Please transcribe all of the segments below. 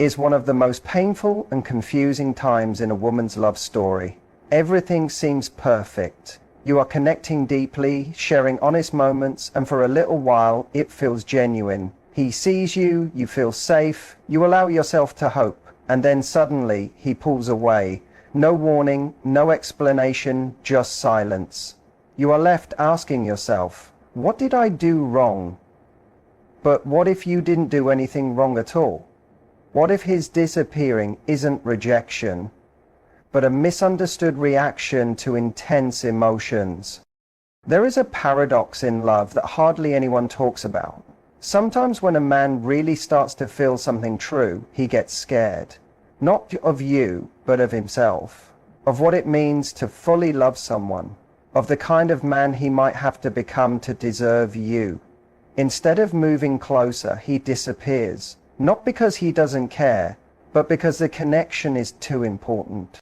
is one of the most painful and confusing times in a woman's love story. Everything seems perfect. You are connecting deeply, sharing honest moments, and for a little while it feels genuine. He sees you, you feel safe, you allow yourself to hope, and then suddenly he pulls away. No warning, no explanation, just silence. You are left asking yourself, what did I do wrong? But what if you didn't do anything wrong at all? What if his disappearing isn't rejection, but a misunderstood reaction to intense emotions? There is a paradox in love that hardly anyone talks about. Sometimes when a man really starts to feel something true, he gets scared. Not of you, but of himself. Of what it means to fully love someone. Of the kind of man he might have to become to deserve you. Instead of moving closer, he disappears. Not because he doesn't care, but because the connection is too important.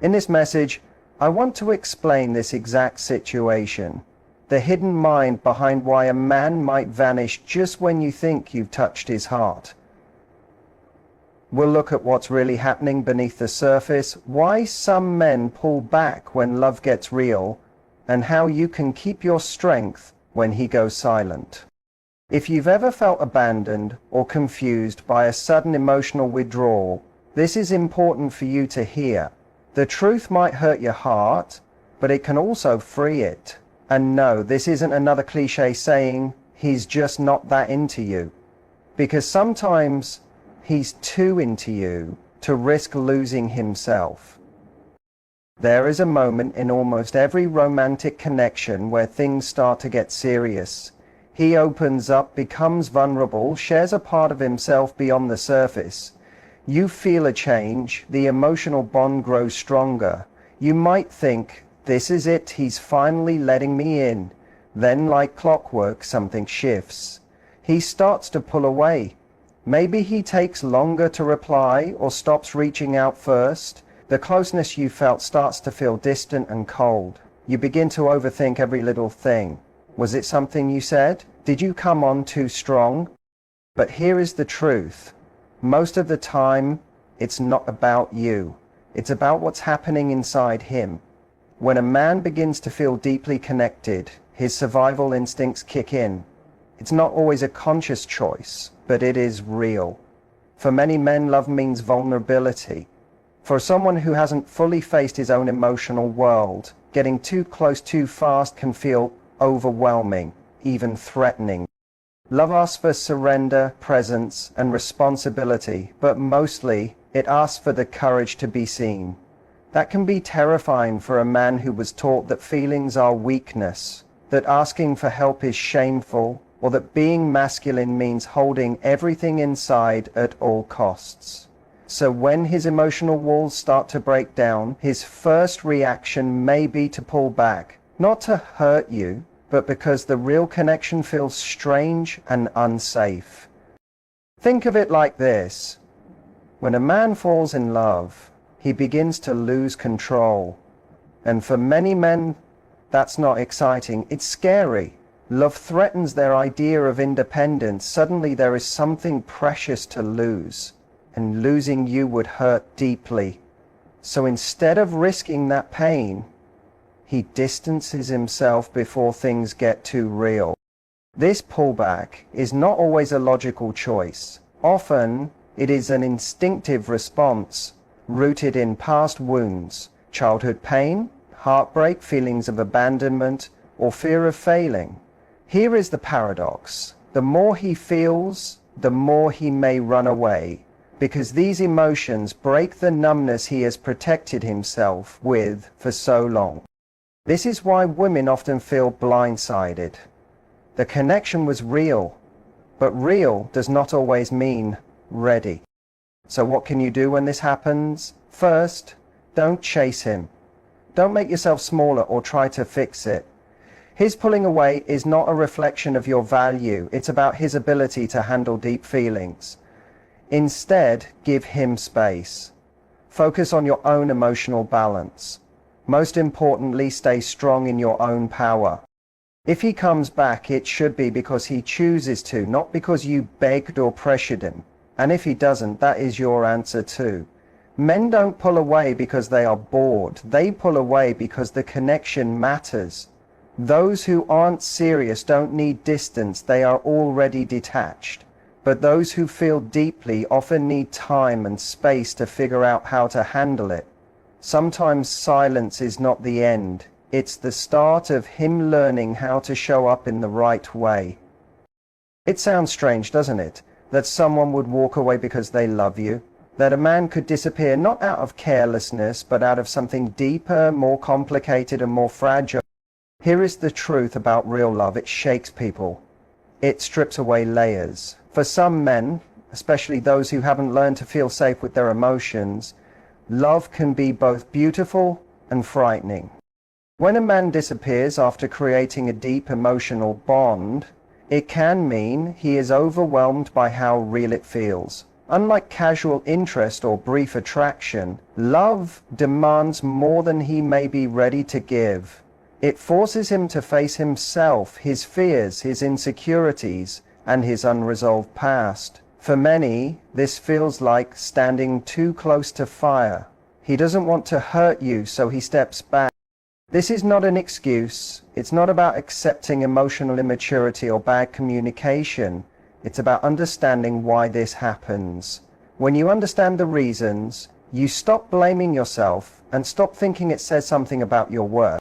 In this message, I want to explain this exact situation. The hidden mind behind why a man might vanish just when you think you've touched his heart. We'll look at what's really happening beneath the surface, why some men pull back when love gets real, and how you can keep your strength when he goes silent. If you've ever felt abandoned or confused by a sudden emotional withdrawal, this is important for you to hear. The truth might hurt your heart, but it can also free it. And no, this isn't another cliche saying, he's just not that into you. Because sometimes he's too into you to risk losing himself. There is a moment in almost every romantic connection where things start to get serious. He opens up, becomes vulnerable, shares a part of himself beyond the surface. You feel a change, the emotional bond grows stronger. You might think, this is it, he's finally letting me in. Then, like clockwork, something shifts. He starts to pull away. Maybe he takes longer to reply or stops reaching out first. The closeness you felt starts to feel distant and cold. You begin to overthink every little thing. Was it something you said? Did you come on too strong? But here is the truth. Most of the time, it's not about you. It's about what's happening inside him. When a man begins to feel deeply connected, his survival instincts kick in. It's not always a conscious choice, but it is real. For many men, love means vulnerability. For someone who hasn't fully faced his own emotional world, getting too close too fast can feel overwhelming, even threatening. Love asks for surrender, presence, and responsibility, but mostly it asks for the courage to be seen. That can be terrifying for a man who was taught that feelings are weakness, that asking for help is shameful, or that being masculine means holding everything inside at all costs. So when his emotional walls start to break down, his first reaction may be to pull back, not to hurt you, but because the real connection feels strange and unsafe. Think of it like this. When a man falls in love, he begins to lose control. And for many men, that's not exciting. It's scary. Love threatens their idea of independence. Suddenly there is something precious to lose. And losing you would hurt deeply. So instead of risking that pain, he distances himself before things get too real. This pullback is not always a logical choice. Often, it is an instinctive response rooted in past wounds, childhood pain, heartbreak, feelings of abandonment, or fear of failing. Here is the paradox. The more he feels, the more he may run away, because these emotions break the numbness he has protected himself with for so long. This is why women often feel blindsided. The connection was real, but real does not always mean ready. So what can you do when this happens? First, don't chase him. Don't make yourself smaller or try to fix it. His pulling away is not a reflection of your value. It's about his ability to handle deep feelings. Instead, give him space. Focus on your own emotional balance. Most importantly, stay strong in your own power. If he comes back, it should be because he chooses to, not because you begged or pressured him. And if he doesn't, that is your answer too. Men don't pull away because they are bored. They pull away because the connection matters. Those who aren't serious don't need distance. They are already detached. But those who feel deeply often need time and space to figure out how to handle it. Sometimes silence is not the end. It's the start of him learning how to show up in the right way. It sounds strange, doesn't it? That someone would walk away because they love you. That a man could disappear not out of carelessness, but out of something deeper, more complicated and more fragile. Here is the truth about real love. It shakes people. It strips away layers. For some men, especially those who haven't learned to feel safe with their emotions, love can be both beautiful and frightening. When a man disappears after creating a deep emotional bond, it can mean he is overwhelmed by how real it feels. Unlike casual interest or brief attraction, love demands more than he may be ready to give. It forces him to face himself, his fears, his insecurities, and his unresolved past. For many, this feels like standing too close to fire. He doesn't want to hurt you, so he steps back. This is not an excuse. It's not about accepting emotional immaturity or bad communication. It's about understanding why this happens. When you understand the reasons, you stop blaming yourself and stop thinking it says something about your worth.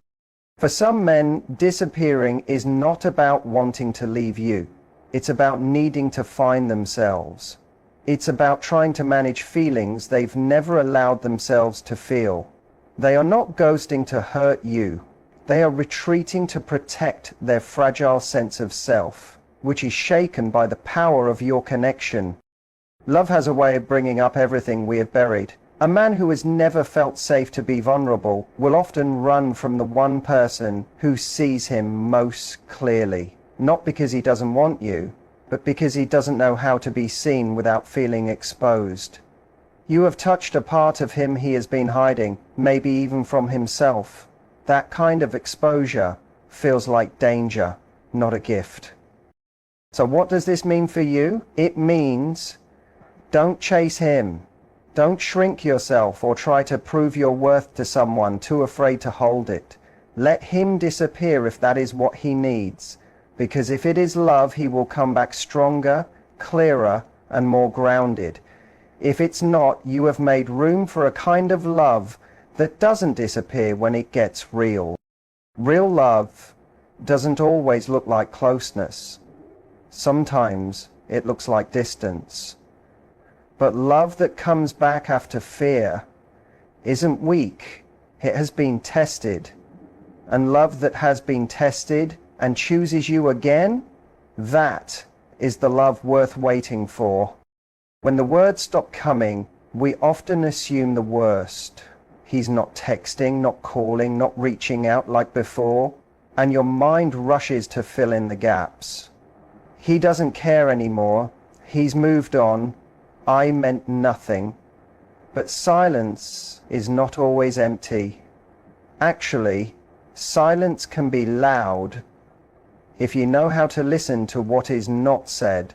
For some men, disappearing is not about wanting to leave you. It's about needing to find themselves. It's about trying to manage feelings they've never allowed themselves to feel. They are not ghosting to hurt you. They are retreating to protect their fragile sense of self, which is shaken by the power of your connection. Love has a way of bringing up everything we have buried. A man who has never felt safe to be vulnerable will often run from the one person who sees him most clearly. Not because he doesn't want you, but because he doesn't know how to be seen without feeling exposed. You have touched a part of him he has been hiding, maybe even from himself. That kind of exposure feels like danger, not a gift. So what does this mean for you? It means don't chase him. Don't shrink yourself or try to prove your worth to someone too afraid to hold it. Let him disappear if that is what he needs. Because if it is love, he will come back stronger, clearer, and more grounded. If it's not, you have made room for a kind of love that doesn't disappear when it gets real. Real love doesn't always look like closeness. Sometimes it looks like distance. But love that comes back after fear isn't weak. It has been tested. And love that has been tested and chooses you again, that is the love worth waiting for. When the words stop coming, we often assume the worst. He's not texting, not calling, not reaching out like before, and your mind rushes to fill in the gaps. He doesn't care anymore. He's moved on. I meant nothing. But silence is not always empty. Actually, silence can be loud if you know how to listen to what is not said.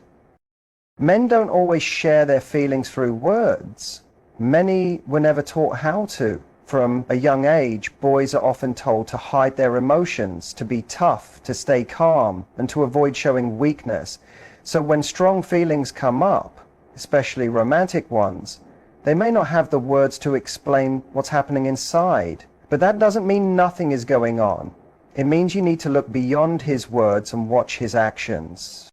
Men don't always share their feelings through words. Many were never taught how to. From a young age, boys are often told to hide their emotions, to be tough, to stay calm, and to avoid showing weakness. So when strong feelings come up, especially romantic ones, they may not have the words to explain what's happening inside. But that doesn't mean nothing is going on. It means you need to look beyond his words and watch his actions.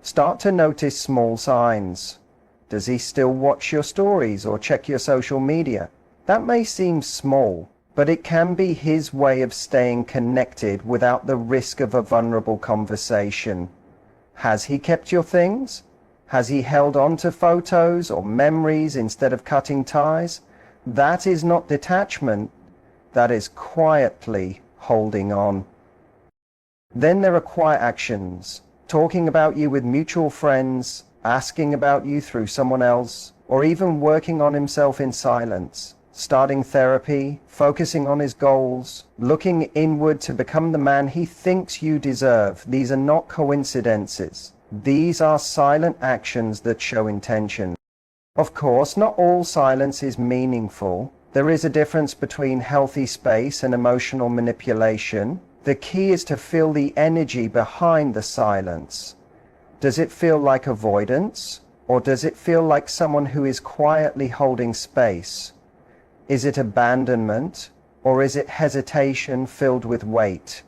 Start to notice small signs. Does he still watch your stories or check your social media? That may seem small, but it can be his way of staying connected without the risk of a vulnerable conversation. Has he kept your things? Has he held on to photos or memories instead of cutting ties? That is not detachment. That is quietly holding on. Then there are quiet actions. Talking about you with mutual friends, asking about you through someone else, or even working on himself in silence. Starting therapy, focusing on his goals, looking inward to become the man he thinks you deserve. These are not coincidences. These are silent actions that show intention. Of course, not all silence is meaningful. There is a difference between healthy space and emotional manipulation. The key is to feel the energy behind the silence. Does it feel like avoidance, or does it feel like someone who is quietly holding space? Is it abandonment, or is it hesitation filled with weight?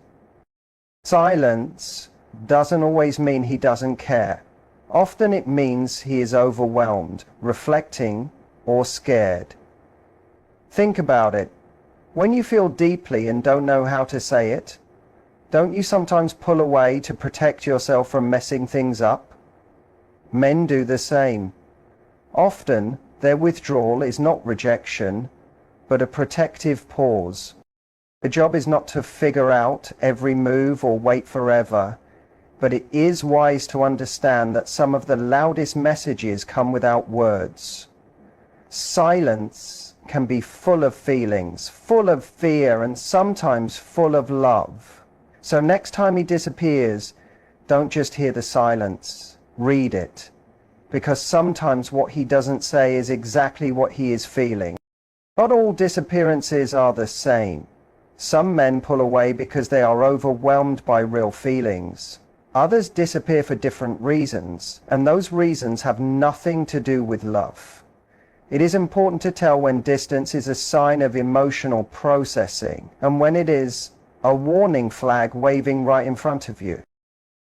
Silence doesn't always mean he doesn't care. Often it means he is overwhelmed, reflecting, or scared. Think about it. When you feel deeply and don't know how to say it, don't you sometimes pull away to protect yourself from messing things up? Men do the same. Often, their withdrawal is not rejection, but a protective pause. The job is not to figure out every move or wait forever, but it is wise to understand that some of the loudest messages come without words. Silence can be full of feelings, full of fear, and sometimes full of love. So next time he disappears, don't just hear the silence, read it. Because sometimes what he doesn't say is exactly what he is feeling. Not all disappearances are the same. Some men pull away because they are overwhelmed by real feelings. Others disappear for different reasons, and those reasons have nothing to do with love. It is important to tell when distance is a sign of emotional processing, and when it is a warning flag waving right in front of you.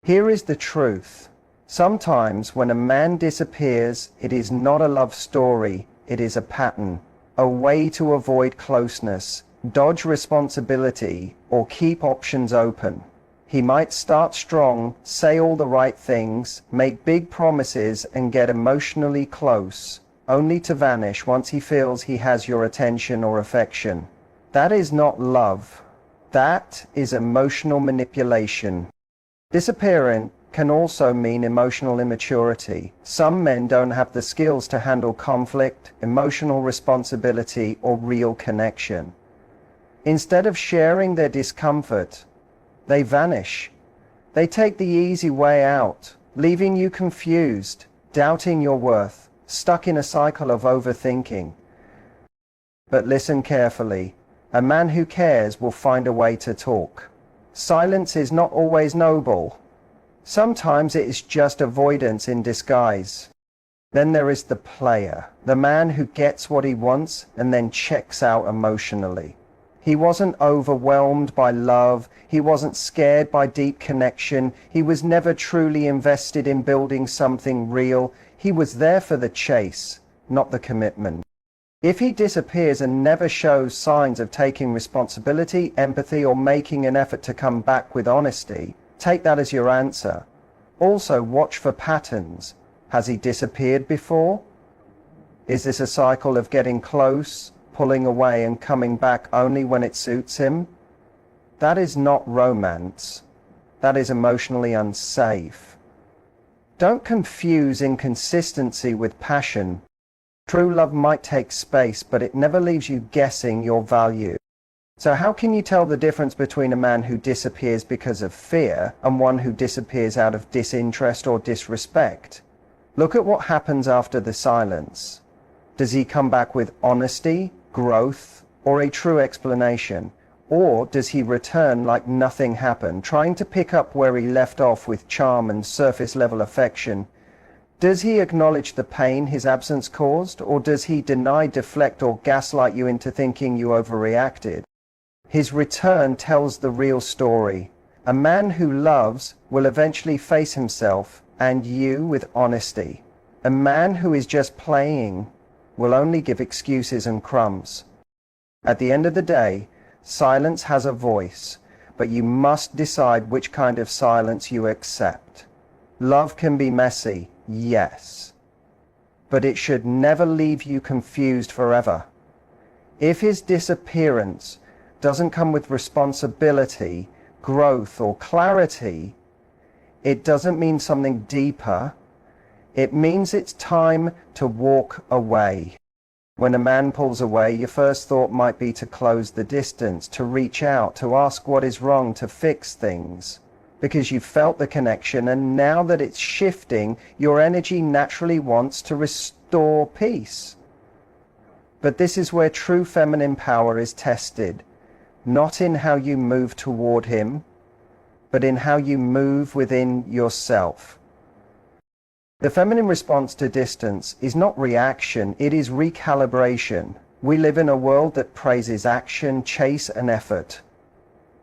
Here is the truth. Sometimes when a man disappears, it is not a love story, it is a pattern, a way to avoid closeness, dodge responsibility, or keep options open. He might start strong, say all the right things, make big promises, and get emotionally close, only to vanish once he feels he has your attention or affection. That is not love. That is emotional manipulation. Disappearing can also mean emotional immaturity. Some men don't have the skills to handle conflict, emotional responsibility, or real connection. Instead of sharing their discomfort, they vanish. They take the easy way out, leaving you confused, doubting your worth, stuck in a cycle of overthinking. But listen carefully. A man who cares will find a way to talk. Silence is not always noble. Sometimes it is just avoidance in disguise. Then there is the player, the man who gets what he wants and then checks out emotionally. He wasn't overwhelmed by love. He wasn't scared by deep connection. He was never truly invested in building something real. He was there for the chase, not the commitment. If he disappears and never shows signs of taking responsibility, empathy, or making an effort to come back with honesty, take that as your answer. Also, watch for patterns. Has he disappeared before? Is this a cycle of getting close, pulling away, and coming back only when it suits him? That is not romance. That is emotionally unsafe. Don't confuse inconsistency with passion. True love might take space, but it never leaves you guessing your value. So how can you tell the difference between a man who disappears because of fear and one who disappears out of disinterest or disrespect? Look at what happens after the silence. Does he come back with honesty, growth, or a true explanation? Or does he return like nothing happened, trying to pick up where he left off with charm and surface-level affection? Does he acknowledge the pain his absence caused, or does he deny, deflect, or gaslight you into thinking you overreacted? His return tells the real story. A man who loves will eventually face himself and you with honesty. A man who is just playing will only give excuses and crumbs. At the end of the day, silence has a voice, but you must decide which kind of silence you accept. Love can be messy, yes, but it should never leave you confused forever. If his disappearance doesn't come with responsibility, growth, or clarity, it doesn't mean something deeper. It means it's time to walk away. When a man pulls away, your first thought might be to close the distance, to reach out, to ask what is wrong, to fix things. Because you felt the connection, and now that it's shifting, your energy naturally wants to restore restore peace. But this is where true feminine power is tested, not in how you move toward him, but in how you move within yourself. The feminine response to distance is not reaction, it is recalibration. We live in a world that praises action, chase, and effort.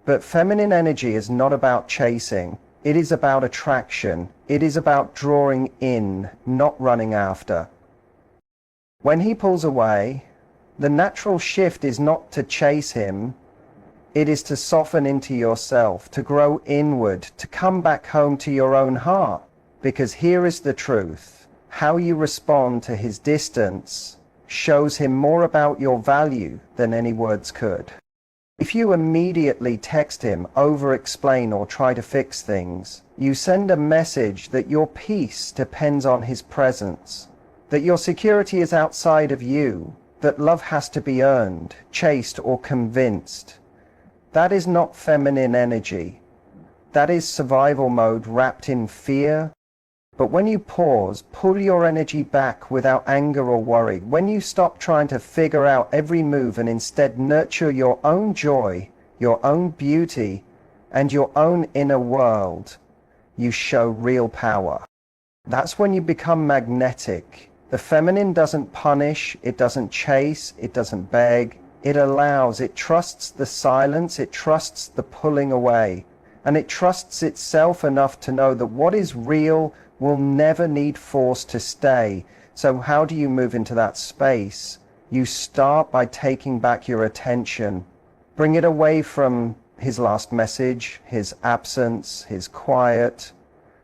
But feminine energy is not about chasing. It is about attraction. It is about drawing in, not running after. When he pulls away, the natural shift is not to chase him. It is to soften into yourself, to grow inward, to come back home to your own heart. Because here is the truth. How you respond to his distance shows him more about your value than any words could. If you immediately text him, over-explain, or try to fix things, you send a message that your peace depends on his presence, that your security is outside of you, that love has to be earned, chased, or convinced. That is not feminine energy. That is survival mode wrapped in fear. But when you pause, pull your energy back without anger or worry, when you stop trying to figure out every move and instead nurture your own joy, your own beauty, and your own inner world, you show real power. That's when you become magnetic. The feminine doesn't punish, it doesn't chase, it doesn't beg. It allows, it trusts the silence, it trusts the pulling away, and it trusts itself enough to know that what is real will never need force to stay. So how do you move into that space? You start by taking back your attention. Bring it away from his last message, his absence, his quiet,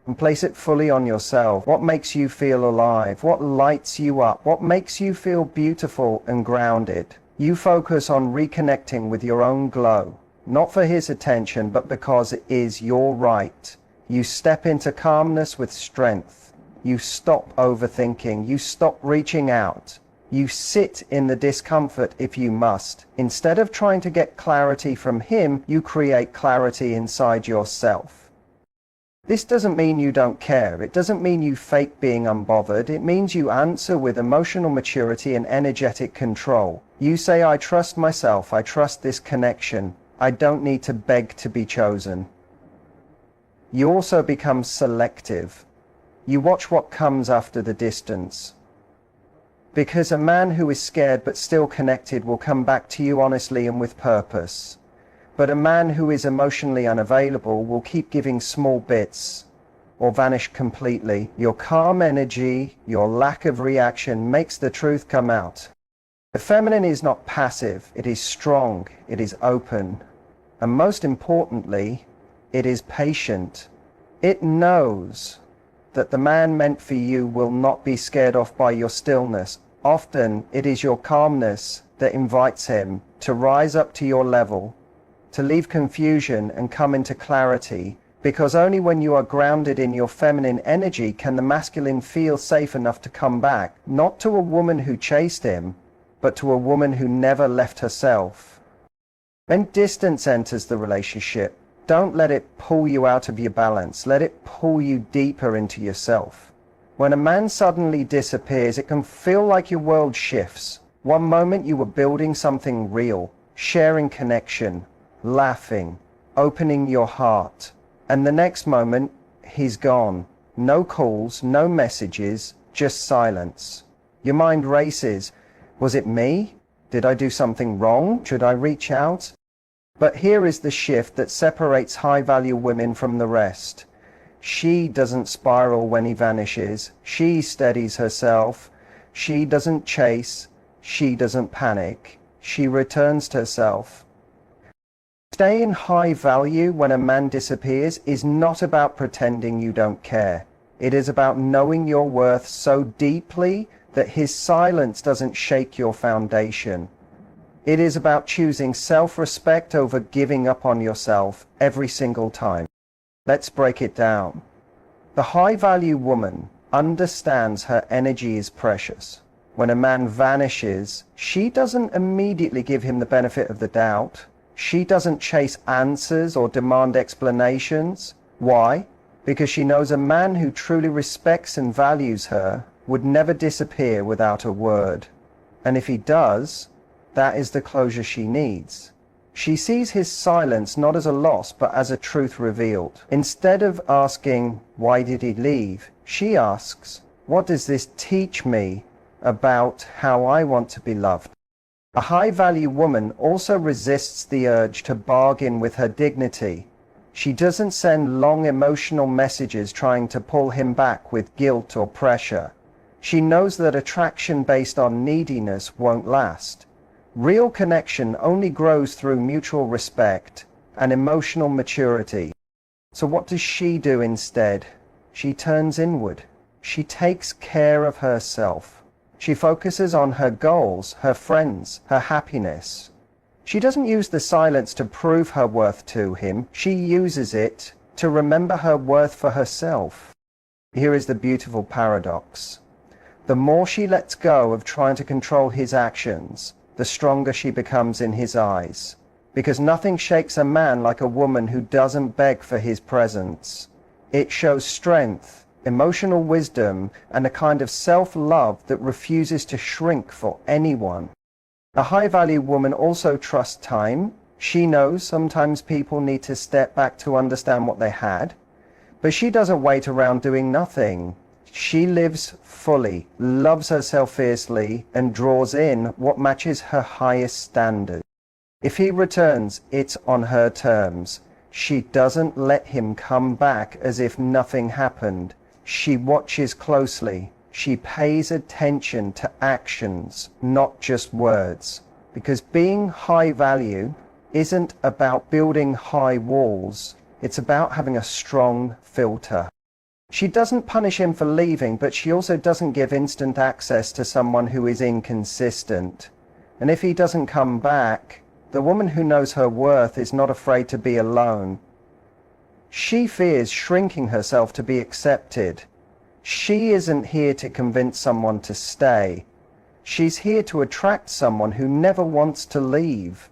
and place it fully on yourself. What makes you feel alive? What lights you up? What makes you feel beautiful and grounded? You focus on reconnecting with your own glow, not for his attention, but because it is your right. You step into calmness with strength. You stop overthinking. You stop reaching out. You sit in the discomfort if you must. Instead of trying to get clarity from him, you create clarity inside yourself. This doesn't mean you don't care. It doesn't mean you fake being unbothered. It means you answer with emotional maturity and energetic control. You say, I trust myself. I trust this connection. I don't need to beg to be chosen. You also become selective. You watch what comes after the distance. Because a man who is scared but still connected will come back to you honestly and with purpose. But a man who is emotionally unavailable will keep giving small bits or vanish completely. Your calm energy, your lack of reaction makes the truth come out. The feminine is not passive, it is strong, it is open, and most importantly, it is patient. It knows that the man meant for you will not be scared off by your stillness. Often it is your calmness that invites him to rise up to your level, to leave confusion and come into clarity, because only when you are grounded in your feminine energy can the masculine feel safe enough to come back, not to a woman who chased him, but to a woman who never left herself. When distance enters the relationship, don't let it pull you out of your balance. Let it pull you deeper into yourself. When a man suddenly disappears, it can feel like your world shifts. One moment you were building something real, sharing connection, laughing, opening your heart. And the next moment, he's gone. No calls, no messages, just silence. Your mind races. Was it me? Did I do something wrong? Should I reach out? But here is the shift that separates high-value women from the rest. She doesn't spiral when he vanishes. She steadies herself. She doesn't chase. She doesn't panic. She returns to herself. Staying high value when a man disappears is not about pretending you don't care. It is about knowing your worth so deeply that his silence doesn't shake your foundation. It is about choosing self-respect over giving up on yourself every single time. Let's break it down. The high-value woman understands her energy is precious. When a man vanishes, she doesn't immediately give him the benefit of the doubt. She doesn't chase answers or demand explanations. Why? Because she knows a man who truly respects and values her would never disappear without a word. And if he does, that is the closure she needs. She sees his silence not as a loss, but as a truth revealed. Instead of asking, why did he leave? She asks, what does this teach me about how I want to be loved? A high-value woman also resists the urge to bargain with her dignity. She doesn't send long emotional messages trying to pull him back with guilt or pressure. She knows that attraction based on neediness won't last. Real connection only grows through mutual respect and emotional maturity. So what does she do instead? She turns inward. She takes care of herself. She focuses on her goals, her friends, her happiness. She doesn't use the silence to prove her worth to him. She uses it to remember her worth for herself. Here is the beautiful paradox. The more she lets go of trying to control his actions, the stronger she becomes in his eyes. Because nothing shakes a man like a woman who doesn't beg for his presence. It shows strength, emotional wisdom, and a kind of self-love that refuses to shrink for anyone. A high-value woman also trusts time. She knows sometimes people need to step back to understand what they had, but she doesn't wait around doing nothing. She lives fully, loves herself fiercely, and draws in what matches her highest standard. If he returns, it's on her terms. She doesn't let him come back as if nothing happened. She watches closely. She pays attention to actions, not just words. Because being high value isn't about building high walls. It's about having a strong filter. She doesn't punish him for leaving, but she also doesn't give instant access to someone who is inconsistent. And if he doesn't come back, the woman who knows her worth is not afraid to be alone. She fears shrinking herself to be accepted. She isn't here to convince someone to stay. She's here to attract someone who never wants to leave.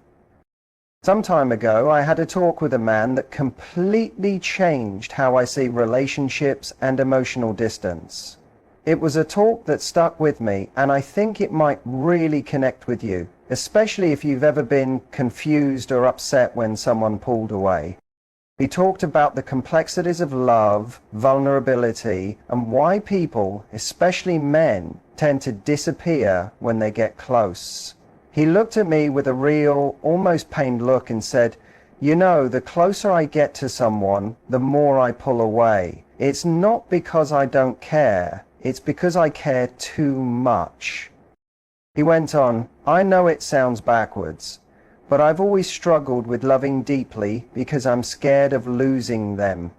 Some time ago, I had a talk with a man that completely changed how I see relationships and emotional distance. It was a talk that stuck with me, and I think it might really connect with you, especially if you've ever been confused or upset when someone pulled away. He talked about the complexities of love, vulnerability, and why people, especially men, tend to disappear when they get close. He looked at me with a real, almost pained look and said, "You know, the closer I get to someone, the more I pull away. It's not because I don't care, it's because I care too much." He went on, "I know it sounds backwards, but I've always struggled with loving deeply because I'm scared of losing them.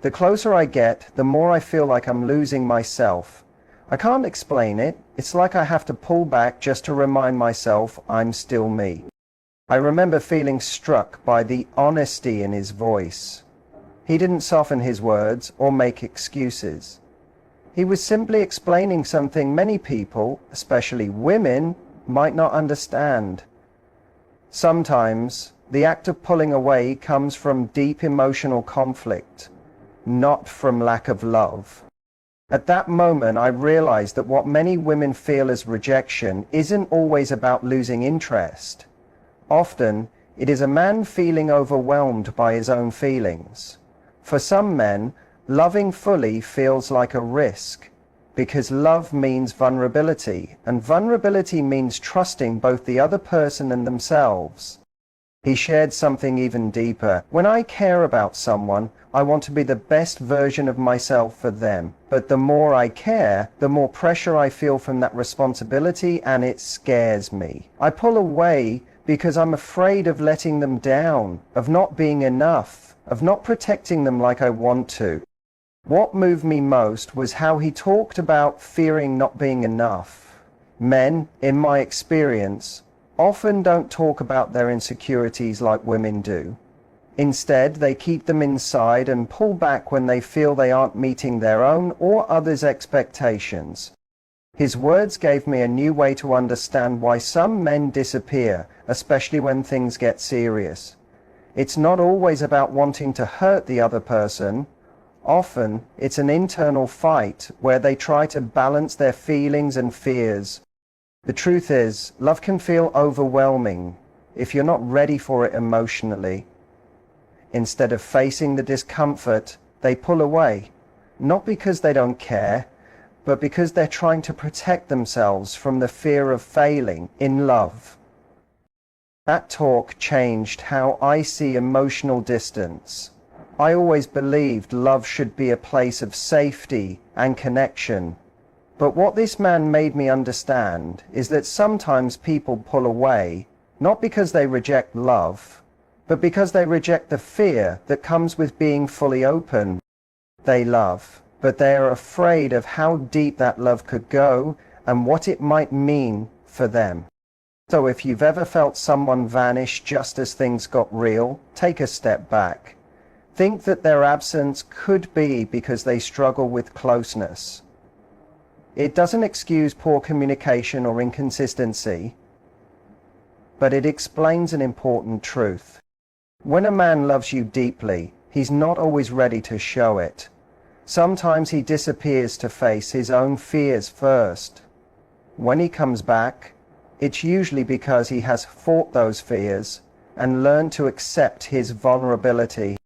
The closer I get, the more I feel like I'm losing myself. I can't explain it. It's like I have to pull back just to remind myself I'm still me." I remember feeling struck by the honesty in his voice. He didn't soften his words or make excuses. He was simply explaining something many people, especially women, might not understand. Sometimes the act of pulling away comes from deep emotional conflict, not from lack of love. At that moment, I realized that what many women feel as rejection isn't always about losing interest. Often, it is a man feeling overwhelmed by his own feelings. For some men, loving fully feels like a risk, because love means vulnerability, and vulnerability means trusting both the other person and themselves. He shared something even deeper. "When I care about someone, I want to be the best version of myself for them. But the more I care, the more pressure I feel from that responsibility, and it scares me. I pull away because I'm afraid of letting them down, of not being enough, of not protecting them like I want to." What moved me most was how he talked about fearing not being enough. Men, in my experience, often don't talk about their insecurities like women do. Instead, they keep them inside and pull back when they feel they aren't meeting their own or others' expectations. His words gave me a new way to understand why some men disappear, especially when things get serious. It's not always about wanting to hurt the other person. Often, it's an internal fight where they try to balance their feelings and fears. The truth is, love can feel overwhelming if you're not ready for it emotionally. Instead of facing the discomfort, they pull away, not because they don't care, but because they're trying to protect themselves from the fear of failing in love. That talk changed how I see emotional distance. I always believed love should be a place of safety and connection. But what this man made me understand is that sometimes people pull away, not because they reject love, but because they reject the fear that comes with being fully open. They love, but they are afraid of how deep that love could go and what it might mean for them. So if you've ever felt someone vanish just as things got real, take a step back. Think that their absence could be because they struggle with closeness. It doesn't excuse poor communication or inconsistency, but it explains an important truth. When a man loves you deeply, he's not always ready to show it. Sometimes he disappears to face his own fears first. When he comes back, it's usually because he has fought those fears and learned to accept his vulnerability.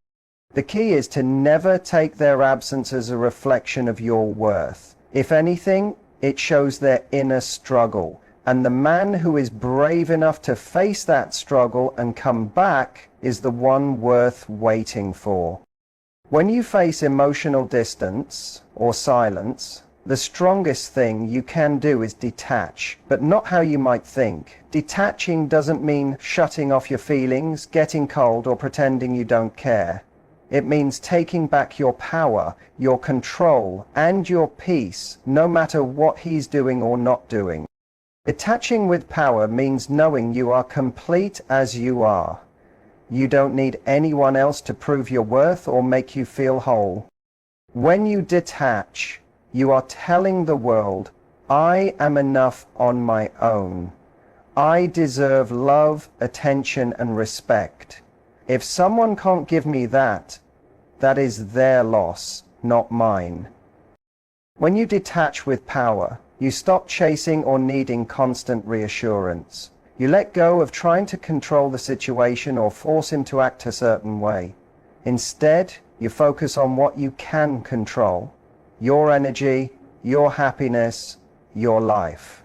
The key is to never take their absence as a reflection of your worth. If anything, it shows their inner struggle. And the man who is brave enough to face that struggle and come back is the one worth waiting for. When you face emotional distance or silence, the strongest thing you can do is detach, but not how you might think. Detaching doesn't mean shutting off your feelings, getting cold, or pretending you don't care. It means taking back your power, your control, and your peace, no matter what he's doing or not doing. Detaching with power means knowing you are complete as you are. You don't need anyone else to prove your worth or make you feel whole. When you detach, you are telling the world, I am enough on my own. I deserve love, attention, and respect. If someone can't give me that, that is their loss, not mine. When you detach with power, you stop chasing or needing constant reassurance. You let go of trying to control the situation or force him to act a certain way. Instead, you focus on what you can control: your energy, your happiness, your life.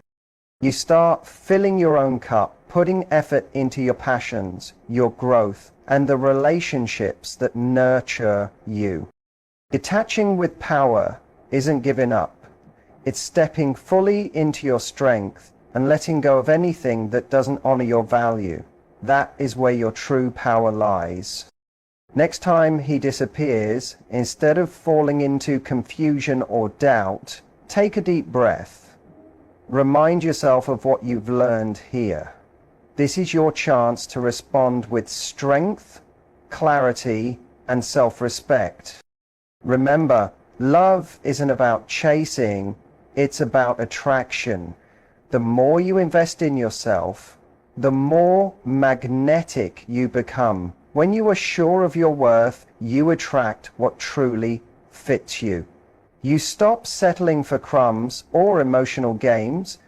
You start filling your own cup, putting effort into your passions, your growth, and the relationships that nurture you. Detaching with power isn't giving up. It's stepping fully into your strength and letting go of anything that doesn't honor your value. That is where your true power lies. Next time he disappears, instead of falling into confusion or doubt, take a deep breath. Remind yourself of what you've learned here. This is your chance to respond with strength, clarity, and self-respect. Remember, love isn't about chasing, it's about attraction. The more you invest in yourself, the more magnetic you become. When you are sure of your worth, you attract what truly fits you. You stop settling for crumbs or emotional games.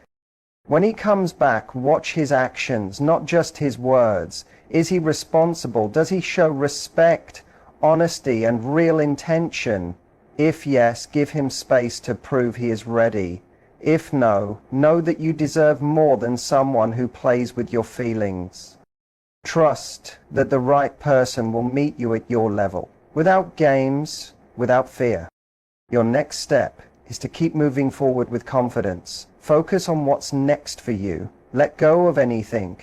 When he comes back, watch his actions, not just his words. Is he responsible? Does he show respect, honesty, and real intention? If yes, give him space to prove he is ready. If no, know that you deserve more than someone who plays with your feelings. Trust that the right person will meet you at your level, without games, without fear. Your next step is to keep moving forward with confidence. Focus on what's next for you. Let go of anything